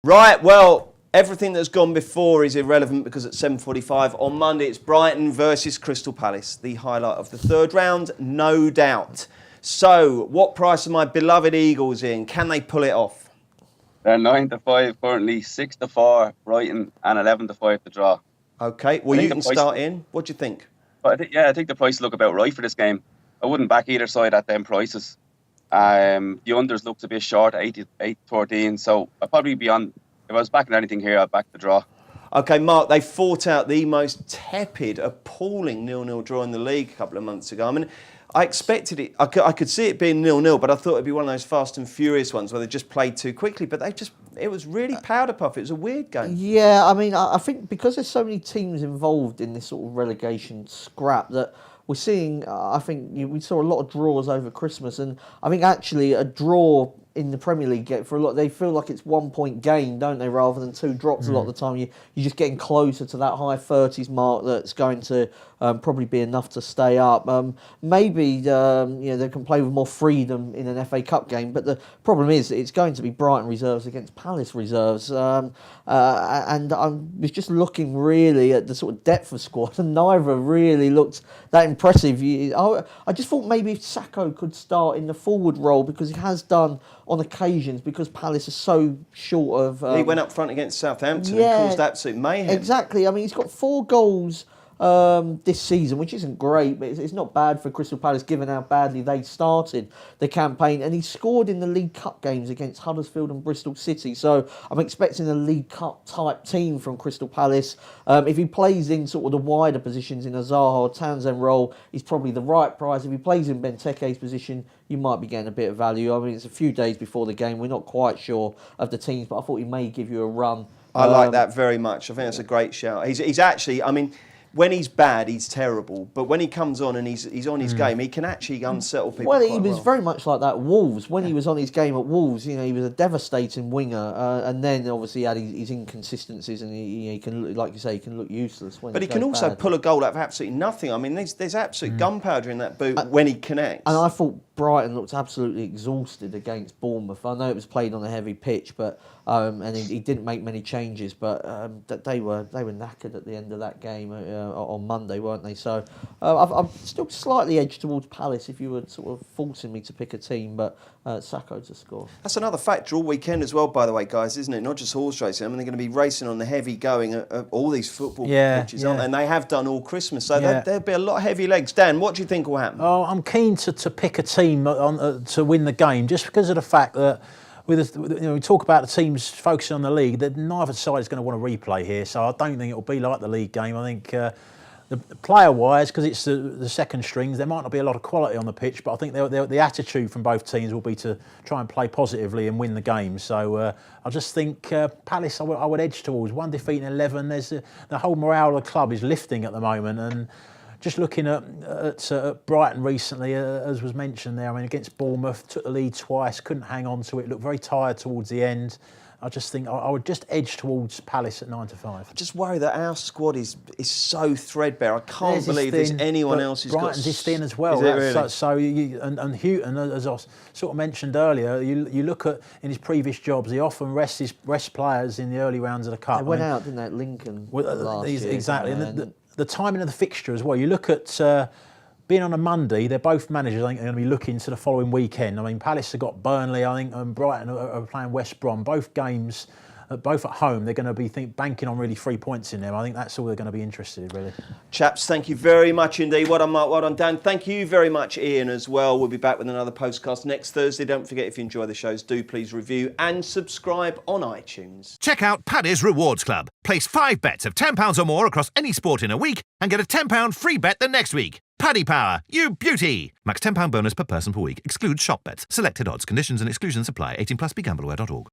Right, well, everything that's gone before is irrelevant because at 7:45 on Monday it's Brighton versus Crystal Palace, the highlight of the third round, no doubt. So, what price are my beloved Eagles in? Can they pull it off? They're 9-5 currently, 6-4 Brighton, and 11-5 to draw. Okay, well, you can start in. What do you think? But I think the prices look about right for this game. I wouldn't back either side at them prices. The unders looks a bit short, 8-13. So I'd probably be on. If I was backing anything here, I'd back the draw. Okay, Mark, they fought out the most tepid, appalling 0-0 draw in the league a couple of months ago. I mean, I expected it. I could see it being 0-0, but I thought it'd be one of those fast and furious ones where they just played too quickly. But it was really powder puff. It was a weird game. Yeah, I mean, I think because there's so many teams involved in this sort of relegation scrap that we're seeing, I think we saw a lot of draws over Christmas, and I think actually a draw in the Premier League for a lot, they feel like it's 1 point gain, don't they, rather than two drops. A lot of the time you're just getting closer to that high 30s mark that's going to probably be enough to stay up. Maybe they can play with more freedom in an FA Cup game, but the problem is it's going to be Brighton reserves against Palace reserves, and I was just looking really at the sort of depth of squad, and neither really looked that impressive. I just thought maybe if Sacco could start in the forward role, because he has done on occasions, because Palace are so short of... he went up front against Southampton and caused absolute mayhem. Exactly. I mean, he's got 4 goals this season, which isn't great, but it's not bad for Crystal Palace given how badly they started the campaign. And he scored in the League Cup games against Huddersfield and Bristol City. So I'm expecting a League Cup type team from Crystal Palace. If he plays in sort of the wider positions in a Zaha or Townsend role, he's probably the right price. If he plays in Benteke's position, you might be getting a bit of value. I mean, it's a few days before the game. We're not quite sure of the teams, but I thought he may give you a run. I like that very much. I think that's a great shout. He's actually, I mean, when he's bad, he's terrible. But when he comes on and he's on his game, he can actually unsettle people. Well, he was very much like that at Wolves. When he was on his game at Wolves, he was a devastating winger. And then obviously he had his inconsistencies, and he can look, like you say, he can look useless when. But he can also pull a goal out of absolutely nothing. I mean, there's absolute gunpowder in that boot when he connects. And I thought Brighton looked absolutely exhausted against Bournemouth. I know it was played on a heavy pitch, but and he didn't make many changes, but they were knackered at the end of that game on Monday, weren't they? So I'm still slightly edged towards Palace if you were sort of forcing me to pick a team, but Sacco to score. That's another factor all weekend as well, by the way, guys, isn't it? Not just horse racing. I mean, they're going to be racing on the heavy going at all these football pitches, aren't they? And they have done all Christmas, so there'll be a lot of heavy legs. Dan, what do you think will happen? Oh, I'm keen to pick a team to win the game, just because of the fact that we talk about the teams focusing on the league, that neither side is going to want to replay here, so I don't think it will be like the league game. I think the player-wise, because it's the second strings, there might not be a lot of quality on the pitch, but I think the attitude from both teams will be to try and play positively and win the game. So I just think Palace, I would edge towards 1 defeat in 11. There's the whole morale of the club is lifting at the moment, and just looking at Brighton recently, as was mentioned there, I mean, against Bournemouth, took the lead twice, couldn't hang on to it, looked very tired towards the end. I just think I would just edge towards Palace at 9-5. I just worry that our squad is so threadbare. I can't believe there's anyone else who's Brighton's got... is thin as well. Is it really? So and Houghton, as I sort of mentioned earlier, you look at in his previous jobs, he often rests players in the early rounds of the cup. They went out, didn't they, at Lincoln last year? Exactly. And the timing of the fixture as well. You look at being on a Monday, they're both managers, I think, are going to be looking to the following weekend. I mean, Palace have got Burnley, I think, and Brighton are playing West Brom. Both games, both at home, they're going to be banking on really 3 points in them. I think that's all they're going to be interested in, really. Chaps, thank you very much indeed. Well done, Mark. Well done, Dan. Thank you very much, Ian, as well. We'll be back with another Postcast next Thursday. Don't forget, if you enjoy the shows, do please review and subscribe on iTunes. Check out Paddy's Rewards Club. Place 5 bets of £10 or more across any sport in a week and get a £10 free bet the next week. Paddy Power, you beauty! Max £10 bonus per person per week. Excludes shop bets. Selected odds. Conditions and exclusions apply. 18+. BeGambleAware.org.